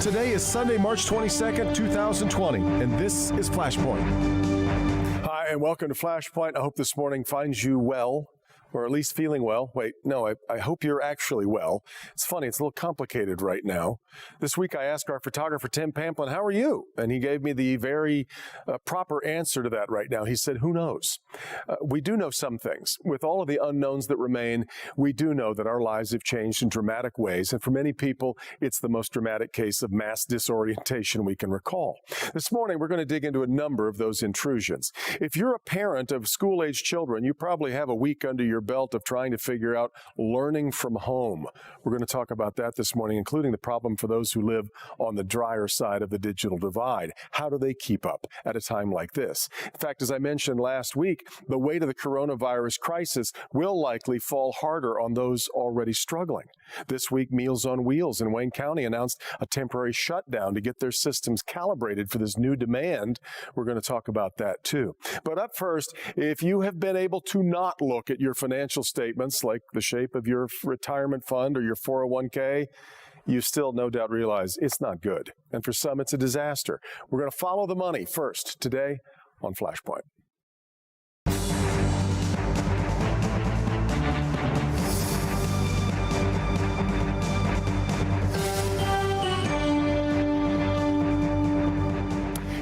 Today is Sunday, March 22nd, 2020, and this is Flashpoint. Hi, and welcome to Flashpoint. I hope this morning finds you well, or at least feeling well. Wait, no, I hope you're actually well. It's funny, it's a little complicated right now. This week I asked our photographer, Tim Pamplin, how are you? And he gave me the very proper answer to that right now. He said, who knows? We do know some things. With all of the unknowns that remain, we do know that our lives have changed in dramatic ways. And for many people, it's the most dramatic case of mass disorientation we can recall. This morning, we're going to dig into a number of those intrusions. If you're a parent of school-age children, you probably have a week under your belt of trying to figure out learning from home. We're going to talk about that this morning, including the problem for those who live on the drier side of the digital divide. How do they keep up at a time like this? In fact, as I mentioned last week, the weight of the coronavirus crisis will likely fall harder on those already struggling. This week, Meals on Wheels in Wayne County announced a temporary shutdown to get their systems calibrated for this new demand. We're going to talk about that too. But up first, if you have been able to not look at your financial statements, like the shape of your retirement fund or your 401k, you still no doubt realize it's not good. And for some, it's a disaster. We're going to follow the money first today on Flashpoint.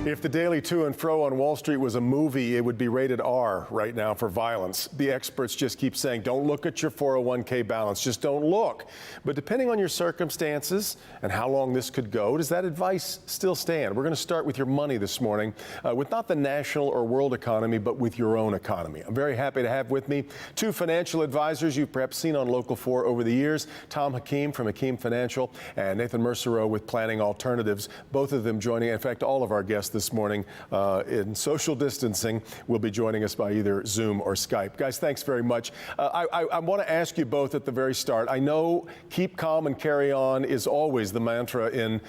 If the daily to and fro on Wall Street was a movie, it would be rated R right now for violence. The experts just keep saying, don't look at your 401k balance, just don't look. But depending on your circumstances and how long this could go, does that advice still stand? We're going to start with your money this morning, with not the national or world economy, but with your own economy. I'm very happy to have with me two financial advisors you've perhaps seen on Local 4 over the years, Tom Hakeem from Hakeem Financial and Nathan Mercereau with Planning Alternatives, both of them joining, in fact, all of our guests this morning in social distancing will be joining us by either Zoom or Skype. Guys, thanks very much. I want to ask you both at the very start. I know keep calm and carry on is always the mantra in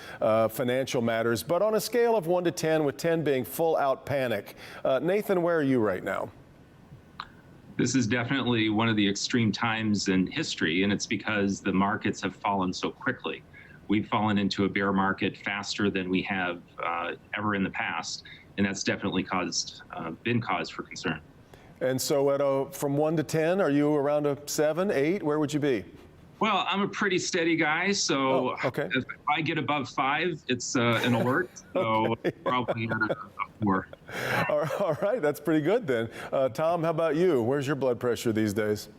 financial matters, but on a scale of 1 to 10, with 10 being full out panic, Nathan, where are you right now? This is definitely one of the extreme times in history, and it's because the markets have fallen so quickly. We've fallen into a bear market faster than we have ever in the past, and that's definitely been cause for concern. And so from 1 to 10, are you around a 7, 8? Where would you be? Well, I'm a pretty steady guy, so if I get above 5, it's an alert, so probably at a 4. All right, that's pretty good then. Tom, how about you? Where's your blood pressure these days?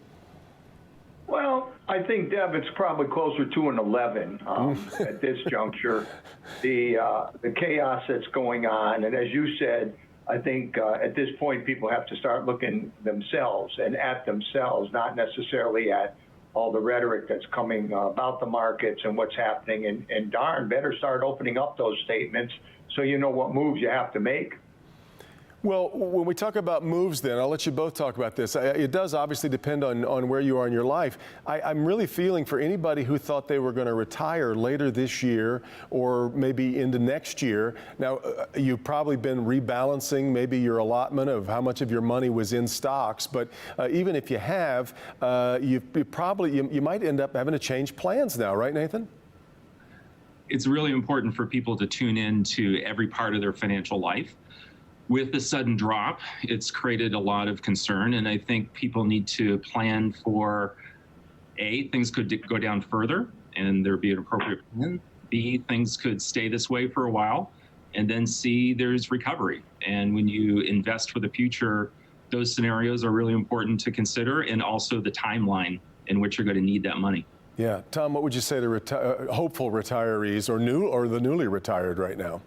Well, I think, Deb, it's probably closer to an 11 at this juncture. The chaos that's going on, and as you said, I think at this point people have to start looking themselves and at themselves, not necessarily at all the rhetoric that's coming about the markets and what's happening. And darn, better start opening up those statements so you know what moves you have to make. Well, when we talk about moves then, I'll let you both talk about this. It does obviously depend on where you are in your life. I'm really feeling for anybody who thought they were going to retire later this year or maybe into next year. Now, you've probably been rebalancing maybe your allotment of how much of your money was in stocks. But even if you have, you might end up having to change plans now, right, Nathan? It's really important for people to tune in to every part of their financial life. With the sudden drop, it's created a lot of concern, and I think people need to plan for A, things could go down further, and there'd be an appropriate plan. B, things could stay this way for a while, and then C, there's recovery. And when you invest for the future, those scenarios are really important to consider, and also the timeline in which you're going to need that money. Yeah, Tom, what would you say to hopeful retirees or the newly retired right now?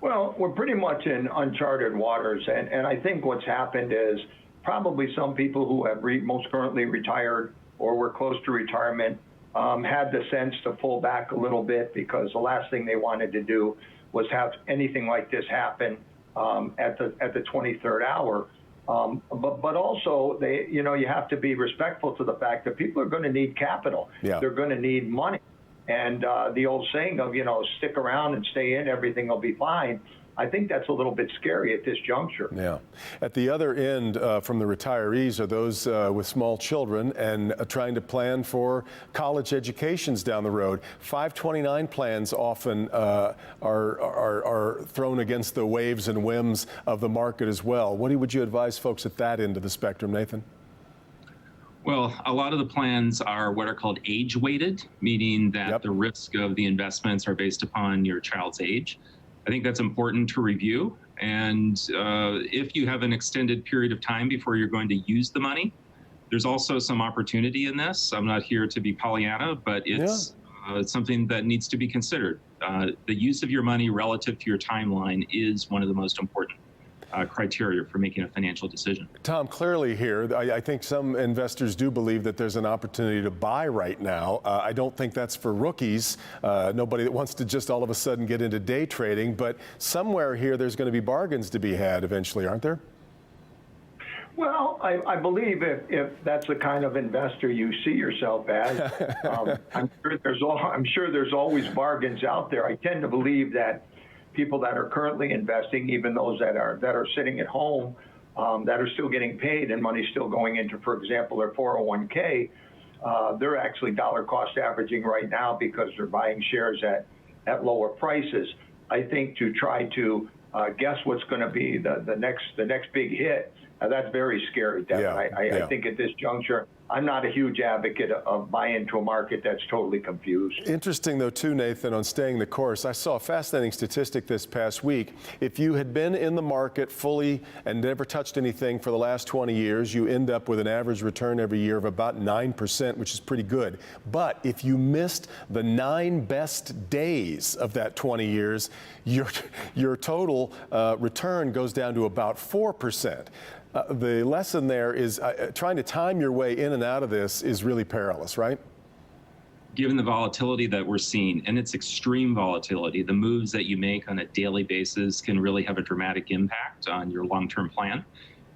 Well, we're pretty much in uncharted waters, and I think what's happened is probably some people who have most currently retired or were close to retirement had the sense to pull back a little bit because the last thing they wanted to do was have anything like this happen at the 23rd hour. But also, you have to be respectful to the fact that people are going to need capital. Yeah. They're going to need money. And the old saying of, stick around and stay in, everything will be fine. I think that's a little bit scary at this juncture. Yeah. At the other end, from the retirees, are those with small children and trying to plan for college educations down the road. 529 plans often are thrown against the waves and whims of the market as well. What would you advise folks at that end of the spectrum, Nathan? Well, a lot of the plans are what are called age-weighted, meaning that the risk of the investments are based upon your child's age. I think that's important to review. And if you have an extended period of time before you're going to use the money, there's also some opportunity in this. I'm not here to be Pollyanna, but it's something that needs to be considered. The use of your money relative to your timeline is one of the most important criteria for making a financial decision. Tom, clearly here, I think some investors do believe that there's an opportunity to buy right now. I don't think that's for rookies, nobody that wants to just all of a sudden get into day trading, but somewhere here there's going to be bargains to be had eventually, aren't there? Well, I believe if that's the kind of investor you see yourself as, I'm sure there's always bargains out there. I tend to believe that people that are currently investing, even those that are sitting at home, that are still getting paid and money still going into, for example, their 401k, they're actually dollar cost averaging right now because they're buying shares at lower prices. I think to try to guess what's going to be the next big hit, that's very scary, Devin. I think at this juncture, I'm not a huge advocate of buying into a market that's totally confused. Interesting, though, too, Nathan, on staying the course. I saw a fascinating statistic this past week. If you had been in the market fully and never touched anything for the last 20 years, you end up with an average return every year of about 9%, which is pretty good. But if you missed the 9 best days of that 20 years, your total return goes down to about 4%. The lesson there is trying to time your way in and out of this is really perilous, right? Given the volatility that we're seeing, and it's extreme volatility, the moves that you make on a daily basis can really have a dramatic impact on your long-term plan.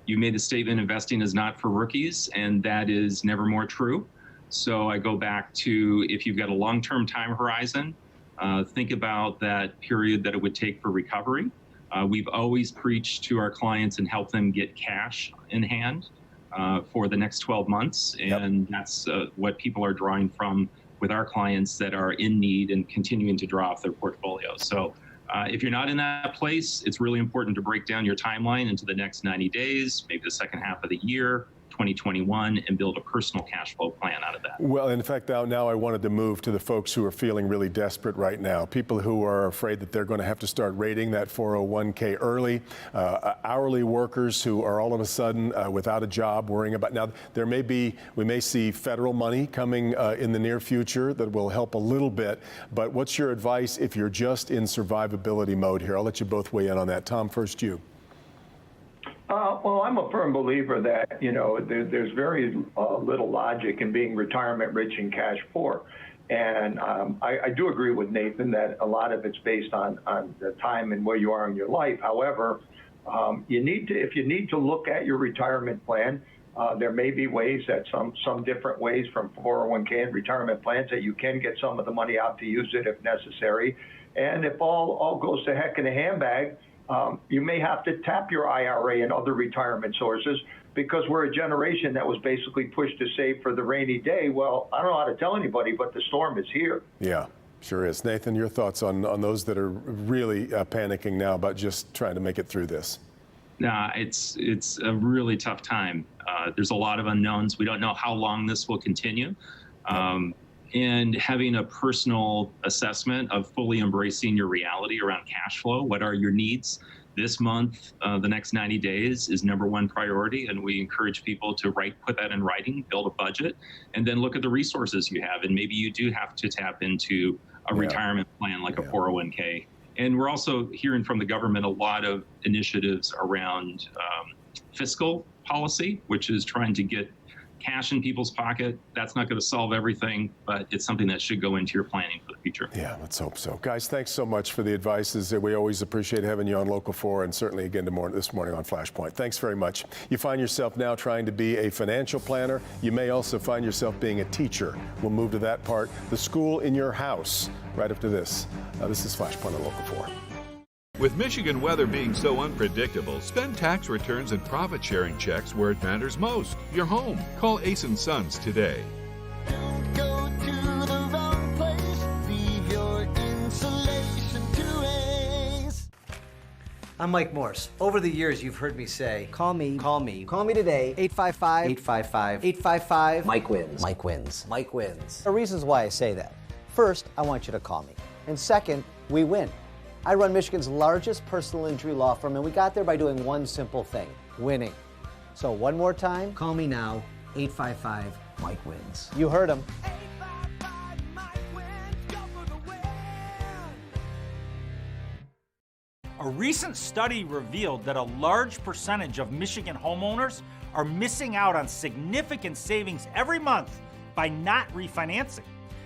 You made the statement investing is not for rookies, and that is never more true. So I go back to, if you've got a long-term time horizon, think about that period that it would take for recovery. We've always preached to our clients and helped them get cash in hand for the next 12 months. And that's what people are drawing from with our clients that are in need and continuing to draw off their portfolio. So if you're not in that place, it's really important to break down your timeline into the next 90 days, maybe the second half of the year, 2021, and build a personal cash flow plan out of that. Well, in fact, now I wanted to move to the folks who are feeling really desperate right now, people who are afraid that they're going to have to start raiding that 401k early, hourly workers who are all of a sudden without a job, worrying about, now we may see federal money coming in the near future that will help a little bit, but what's your advice if you're just in survivability mode here? I'll let you both weigh in on that. Tom, first you. Well, I'm a firm believer that, there's very little logic in being retirement rich and cash poor. And I do agree with Nathan that a lot of it's based on the time and where you are in your life. However, if you need to look at your retirement plan, there may be ways that some different ways from 401k and retirement plans that you can get some of the money out to use it if necessary. And if all goes to heck in a handbag, you may have to tap your IRA and other retirement sources because we're a generation that was basically pushed to save for the rainy day. Well, I don't know how to tell anybody, but the storm is here. Yeah, sure is. Nathan, your thoughts on those that are really panicking now about just trying to make it through this? Nah, it's a really tough time. There's a lot of unknowns. We don't know how long this will continue. And having a personal assessment of fully embracing your reality around cash flow. What are your needs this month, the next 90 days is number one priority. And we encourage people to put that in writing, build a budget, and then look at the resources you have. And maybe you do have to tap into a retirement plan like a 401k. And we're also hearing from the government a lot of initiatives around fiscal policy, which is trying to get cash in people's pocket. That's not going to solve everything, but it's something that should go into your planning for the future. Yeah, let's hope so. Guys, thanks so much for the advice. We always appreciate having you on Local 4 and certainly again this morning on Flashpoint. Thanks very much. You find yourself now trying to be a financial planner. You may also find yourself being a teacher. We'll move to that part. The school in your house right after this. This is Flashpoint on Local 4. With Michigan weather being so unpredictable, spend tax returns and profit-sharing checks where it matters most, your home. Call Ace & Sons today. Don't go to the wrong place. Leave your insulation to Ace. I'm Mike Morse. Over the years, you've heard me say, call me today, 855-855. Mike wins. Mike wins. Mike wins. There are reasons why I say that. First, I want you to call me. And second, we win. I run Michigan's largest personal injury law firm, and we got there by doing one simple thing, winning. So one more time, call me now, 855-MIKE-WINS. You heard him. A recent study revealed that a large percentage of Michigan homeowners are missing out on significant savings every month by not refinancing.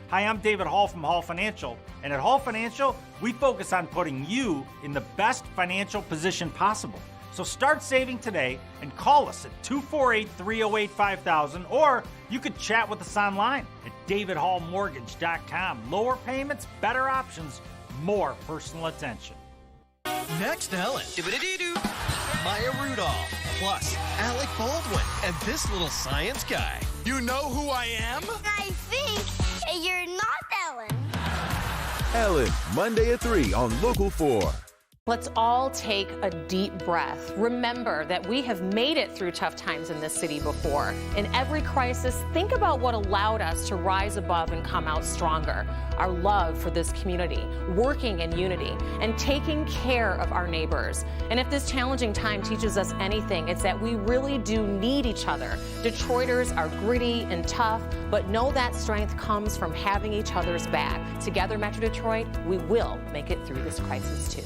Hi, I'm David Hall from Hall Financial, and at Hall Financial, we focus on putting you in the best financial position possible. So start saving today and call us at 248-308-5000, or you could chat with us online at davidhallmortgage.com. Lower payments, better options, more personal attention. Next, Ellen. Maya Rudolph. Plus, Alec Baldwin. And this little science guy. You know who I am? I think you're not Ellen. Ellen, Monday at 3 on Local 4. Let's all take a deep breath. Remember that we have made it through tough times in this city before. In every crisis, think about what allowed us to rise above and come out stronger. Our love for this community, working in unity, and taking care of our neighbors. And if this challenging time teaches us anything, it's that we really do need each other. Detroiters are gritty and tough, but know that strength comes from having each other's back. Together, Metro Detroit, we will make it through this crisis too.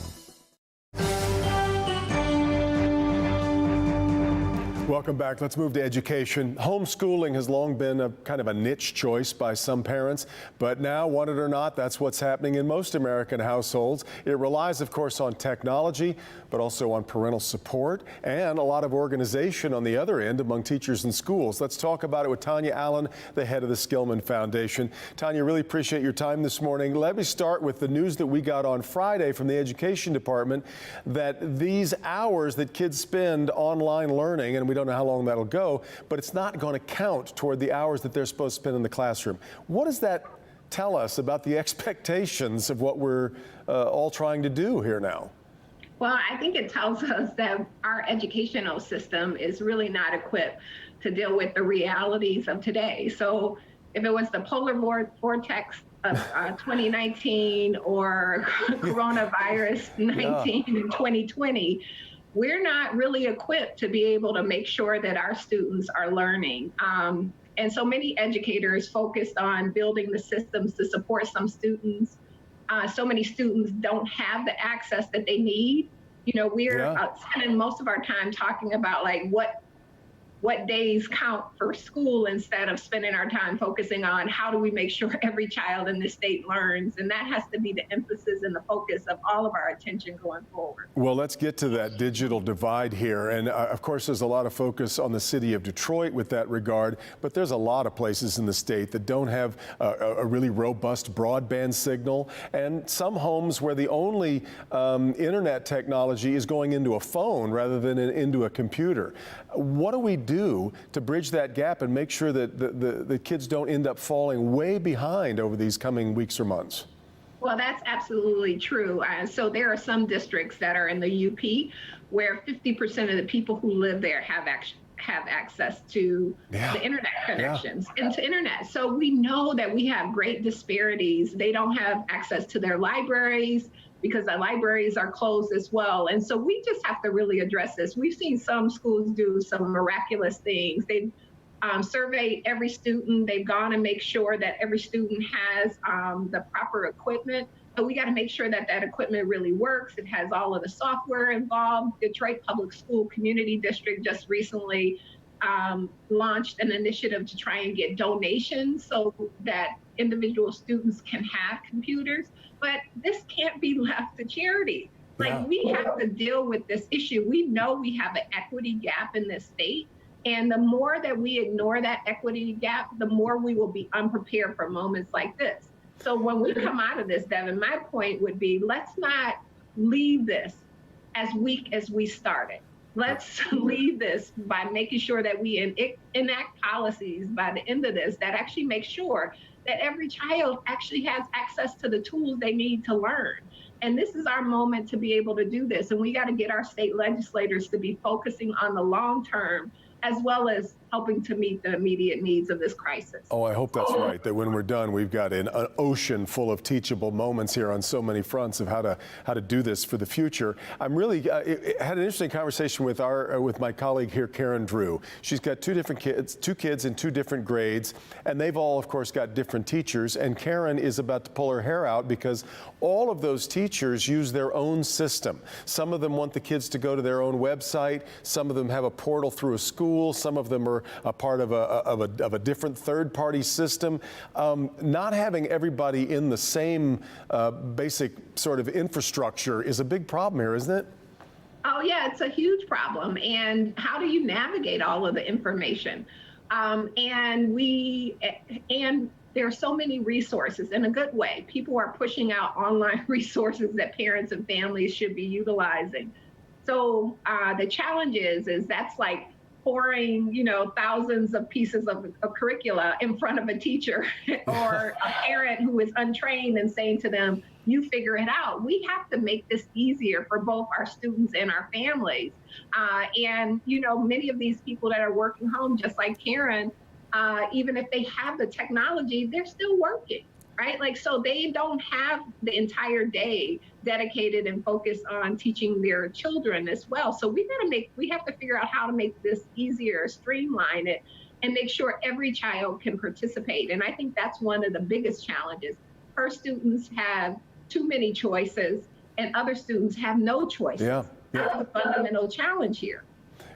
Welcome back. Let's move to education. Homeschooling has long been a kind of a niche choice by some parents, but now, want it or not, that's what's happening in most American households. It relies, of course, on technology, but also on parental support and a lot of organization on the other end among teachers and schools. Let's talk about it with Tanya Allen, the head of the Skillman Foundation. Tanya, really appreciate your time this morning. Let me start with the news that we got on Friday from the Education Department that these hours that kids spend online learning, and we don't know how long that'll go, but it's not going to count toward the hours that they're supposed to spend in the classroom. What does that tell us about the expectations of what we're all trying to do here now? Well, I think it tells us that our educational system is really not equipped to deal with the realities of today. So if it was the polar vortex of 2019 or coronavirus 19 in 2020, we're not really equipped to be able to make sure that our students are learning. And so many educators focused on building the systems to support some students. So many students don't have the access that they need. You know, we're spending most of our time talking about like what days count for school instead of spending our time focusing on how do we make sure every child in this state learns. And that has to be the emphasis and the focus of all of our attention going forward. Well, let's get to that digital divide here. And of course, there's a lot of focus on the city of Detroit with that regard, but there's a lot of places in the state that don't have a really robust broadband signal, and some homes where the only internet technology is going into a phone rather than into a computer. What do we do to bridge that gap and make sure that the kids don't end up falling way behind over these coming weeks or months? Well, that's absolutely true. So there are some districts that are in the UP where 50% of the people who live there have access to the internet connections and to internet. So we know that we have great disparities. They don't have access to their libraries because the libraries are closed as well. And so we just have to really address this. We've seen some schools do some miraculous things. They've surveyed every student. They've gone and make sure that every student has the proper equipment. But we got to make sure that that equipment really works. It has all of the software involved. Detroit Public School Community District just recently launched an initiative to try and get donations so that individual students can have computers. But this can't be left to charity. Like, we have to deal with this issue. We know we have an equity gap in this state. And the more that we ignore that equity gap, the more we will be unprepared for moments like this. So when we come out of this, Devin, my point would be, let's not leave this as weak as we started. Let's leave this by making sure that we enact policies by the end of this that actually make sure that every child actually has access to the tools they need to learn. And this is our moment to be able to do this. And we got to get our state legislators to be focusing on the long term, as well as helping to meet the immediate needs of this crisis. Oh, I hope that's right, that when we're done, we've got an ocean full of teachable moments here on so many fronts of how to do this for the future. I'm really had an interesting conversation with my colleague here, Karen Drew. She's got two kids in two different grades, and they've all, of course, got different teachers. And Karen is about to pull her hair out because all of those teachers use their own system. Some of them want the kids to go to their own website. Some of them have a portal through a school. Some of them are a part of a different third-party system. Not having everybody in the same basic sort of infrastructure is a big problem here, isn't it? Oh yeah, it's a huge problem. And how do you navigate all of the information? And there are so many resources in a good way. People are pushing out online resources that parents and families should be utilizing. So the challenge is that's like pouring, thousands of pieces of curricula in front of a teacher or a parent who is untrained and saying to them, you figure it out. We have to make this easier for both our students and our families. And many of these people that are working home, just like Karen, even if they have the technology, they're still working, right? Like, so they don't have the entire day dedicated and focused on teaching their children as well. So we have to figure out how to make this easier, streamline it, and make sure every child can participate. And I think that's one of the biggest challenges. Her students have too many choices and other students have no choices. Yeah. That's a fundamental challenge here.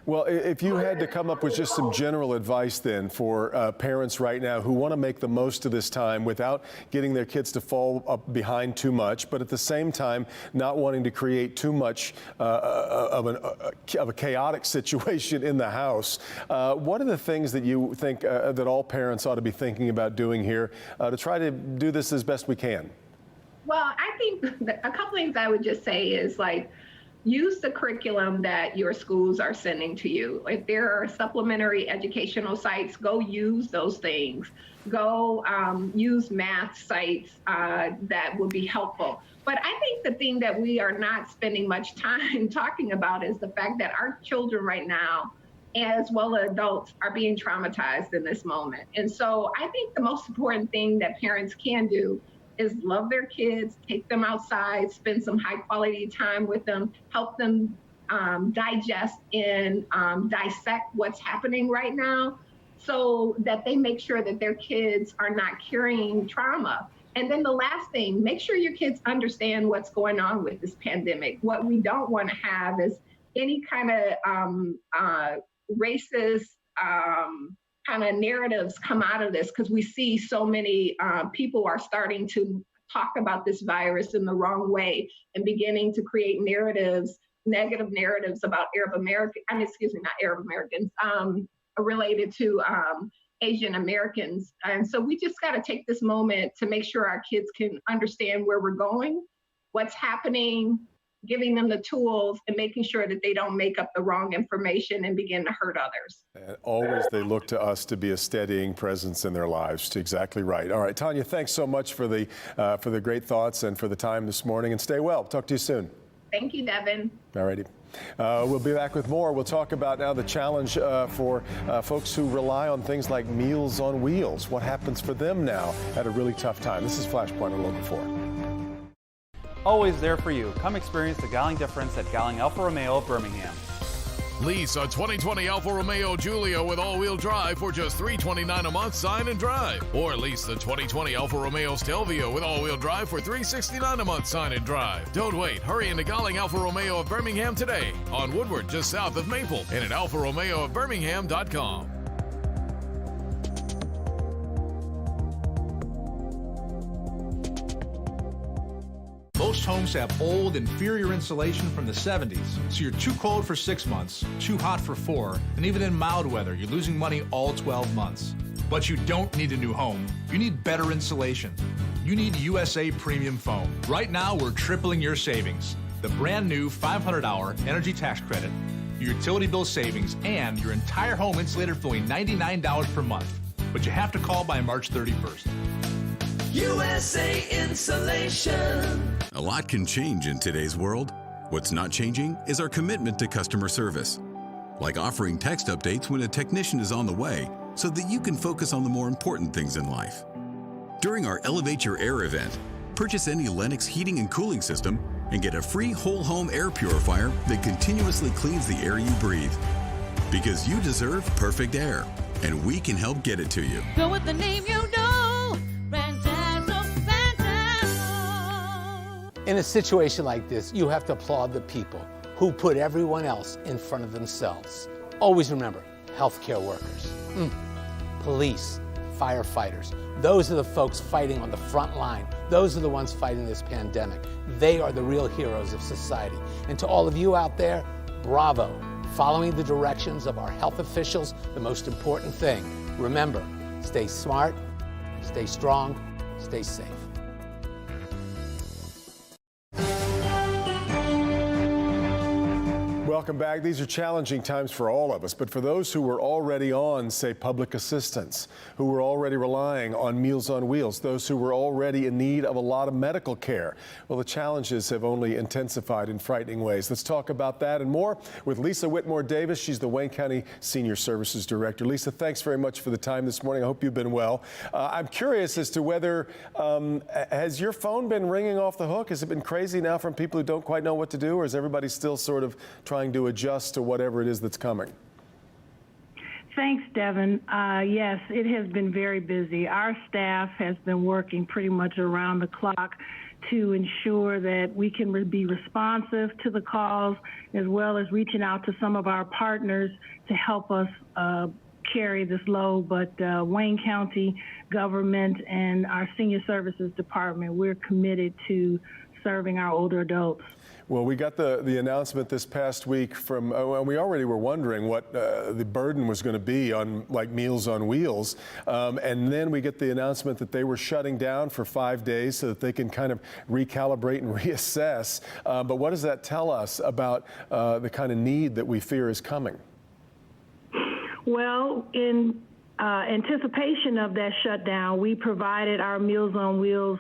Well, if you had to come up with just some general advice then for parents right now who want to make the most of this time without getting their kids to fall up behind too much, but at the same time not wanting to create too much of a chaotic situation in the house, what are the things that you think that all parents ought to be thinking about doing here to try to do this as best we can? Well, I think a couple things I would just say is use the curriculum that your schools are sending to you. If there are supplementary educational sites, go use those things. Go use math sites that would be helpful. But I think the thing that we are not spending much time talking about is the fact that our children right now, as well as adults, are being traumatized in this moment. And so I think the most important thing that parents can do is love their kids, take them outside, spend some high quality time with them, help them digest and dissect what's happening right now so that they make sure that their kids are not carrying trauma. And then the last thing, make sure your kids understand what's going on with this pandemic. What we don't want to have is any kind of racist kind of narratives come out of this, because we see so many people are starting to talk about this virus in the wrong way and beginning to create negative narratives about related to Asian Americans. And so we just got to take this moment to make sure our kids can understand where we're going, what's happening, giving them the tools and making sure that they don't make up the wrong information and begin to hurt others. And always they look to us to be a steadying presence in their lives. Exactly right. All right, Tanya, thanks so much for the great thoughts and for the time this morning, and stay well. Talk to you soon. Thank you, Devin. All righty. We'll be back with more. We'll talk about now the challenge for folks who rely on things like Meals on Wheels. What happens for them now at a really tough time? This is Flashpoint on Local 4. Always there for you. Come experience the Gowling difference at Gowling Alfa Romeo of Birmingham. Lease a 2020 Alfa Romeo Giulia with all-wheel drive for just $329 a month, sign and drive. Or lease the 2020 Alfa Romeo Stelvio with all-wheel drive for $369 a month, sign and drive. Don't wait. Hurry into Gowling Alfa Romeo of Birmingham today on Woodward, just south of Maple, and at alfaromeoofbirmingham.com. Most homes have old, inferior insulation from the 70s, so you're too cold for 6 months, too hot for 4, and even in mild weather, you're losing money all 12 months. But you don't need a new home. You need better insulation. You need USA Premium Foam. Right now, we're tripling your savings. the brand new 500-hour energy tax credit, your utility bill savings, and your entire home insulated for only $99 per month. But you have to call by March 31st. USA Insulation. A lot can change in today's world. What's not changing is our commitment to customer service. Like offering text updates when a technician is on the way so that you can focus on the more important things in life. During our Elevate Your Air event, purchase any Lennox heating and cooling system and get a free whole home air purifier that continuously cleans the air you breathe. Because you deserve perfect air, and we can help get it to you. Go with the name you know. Fantastical, fantastical. In a situation like this, you have to applaud the people who put everyone else in front of themselves. Always remember, healthcare workers, police, firefighters. Those are the folks fighting on the front line. Those are the ones fighting this pandemic. They are the real heroes of society. And to all of you out there, bravo. Following the directions of our health officials, the most important thing. Remember, stay smart, stay strong, stay safe. Welcome back. These are challenging times for all of us, but for those who were already on, say, public assistance, who were already relying on Meals on Wheels, those who were already in need of a lot of medical care, well, the challenges have only intensified in frightening ways. Let's talk about that and more with Lisa Whitmore Davis. She's the Wayne County Senior Services Director. Lisa, thanks very much for the time this morning. I hope you've been well. I'm curious as to whether, has your phone been ringing off the hook? Has it been crazy now from people who don't quite know what to do, or is everybody still sort of trying to adjust to whatever it is that's coming? Thanks, Devin. Yes, it has been very busy. Our staff has been working pretty much around the clock to ensure that we can be responsive to the calls, as well as reaching out to some of our partners to help us carry this load. But Wayne County government and our Senior Services Department, we're committed to serving our older adults. Well, we got the announcement this past week from, and we already were wondering what the burden was going to be on like Meals on Wheels. And then we get the announcement that they were shutting down for 5 days so that they can kind of recalibrate and reassess. But what does that tell us about the kind of need that we fear is coming? Well, in anticipation of that shutdown, we provided our Meals on Wheels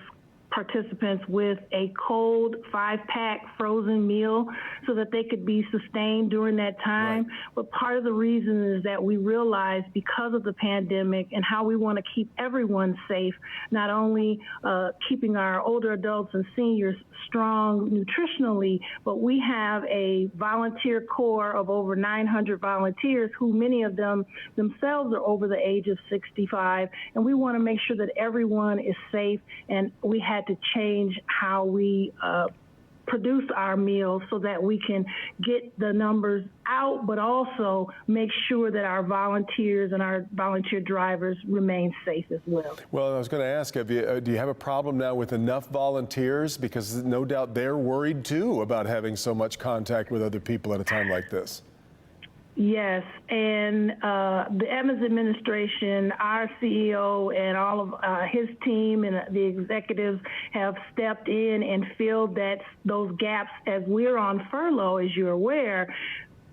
participants with a cold 5-pack frozen meal so that they could be sustained during that time. Right. But part of the reason is that we realized because of the pandemic and how we want to keep everyone safe, not only keeping our older adults and seniors strong nutritionally, but we have a volunteer corps of over 900 volunteers who many of them themselves are over the age of 65. And we want to make sure that everyone is safe, and we had to change how we produce our meals so that we can get the numbers out, but also make sure that our volunteers and our volunteer drivers remain safe as well. Well, I was going to ask, do you have a problem now with enough volunteers? Because no doubt they're worried too about having so much contact with other people at a time like this. Yes, and the Evans administration, our CEO and all of his team and the executives have stepped in and filled those gaps as we're on furlough, as you're aware.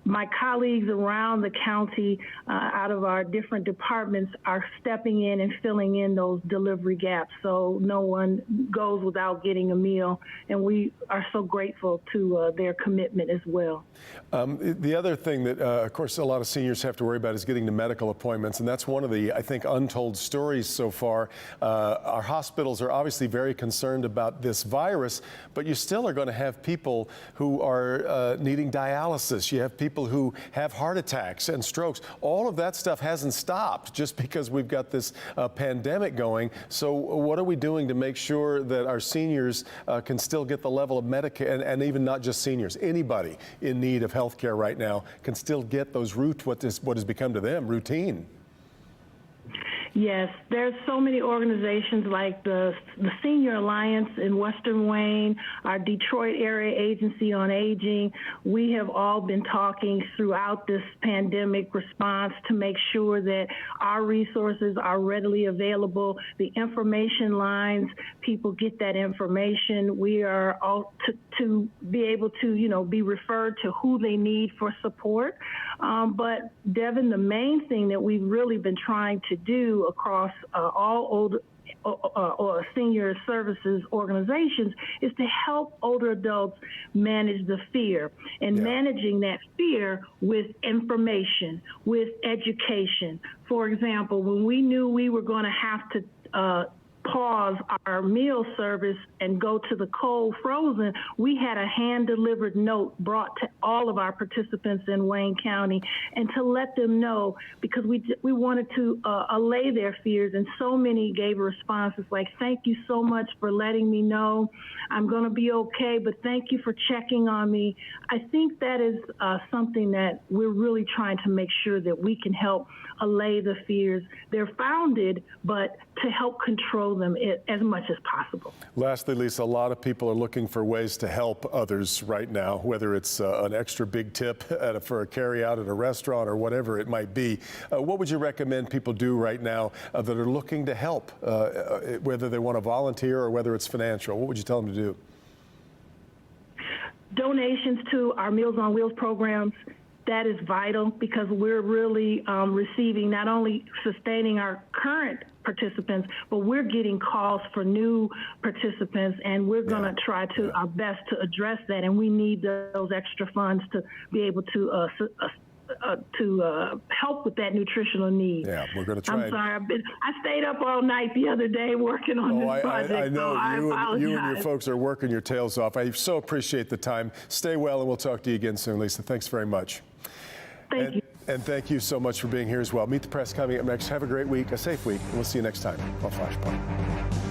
My colleagues around the county out of our different departments are stepping in and filling in those delivery gaps so no one goes without getting a meal. And we are so grateful to their commitment as well. The other thing that, of course, a lot of seniors have to worry about is getting to medical appointments. And that's one of the, I think, untold stories so far. Our hospitals are obviously very concerned about this virus, but you still are going to have people who are needing dialysis. You have people who have heart attacks and strokes. All of that stuff hasn't stopped just because we've got this pandemic going. So what are we doing to make sure that our seniors can still get the level of Medicare, and even not just seniors, anybody in need of health care right now can still get those what has become to them routine? Yes, there's so many organizations like the Senior Alliance in Western Wayne, our Detroit Area Agency on Aging. We have all been talking throughout this pandemic response to make sure that our resources are readily available. The information lines, people get that information. We are all to be able to, be referred to who they need for support. But Devin, the main thing that we've really been trying to do across all older or senior services organizations is to help older adults manage the fear and managing that fear with information, with education. For example, when we knew we were going to have to pause our meal service and go to the cold frozen, we had a hand-delivered note brought to all of our participants in Wayne County, and to let them know, because we wanted to allay their fears, and so many gave responses like, thank you so much for letting me know. I'm going to be okay, but thank you for checking on me. I think that is something that we're really trying to make sure that we can help allay the fears. They're founded, but to help control them as much as possible. Lastly, Lisa, a lot of people are looking for ways to help others right now, whether it's an extra big tip for a carry-out at a restaurant or whatever it might be. What would you recommend people do right now that are looking to help, whether they want to volunteer or whether it's financial? What would you tell them to do? Donations to our Meals on Wheels programs. That is vital because we're really receiving, not only sustaining our current participants, but we're getting calls for new participants, and we're going to try to our best to address that. And we need those extra funds to be able to help with that nutritional need. Yeah, we're going to try. I'm sorry, I stayed up all night the other day working on this project. I know so you and your folks are working your tails off. I so appreciate the time. Stay well, and we'll talk to you again soon, Lisa. Thanks very much. Thank you. And thank you so much for being here as well. Meet the Press coming up next. Have a great week, a safe week, and we'll see you next time on Flashpoint.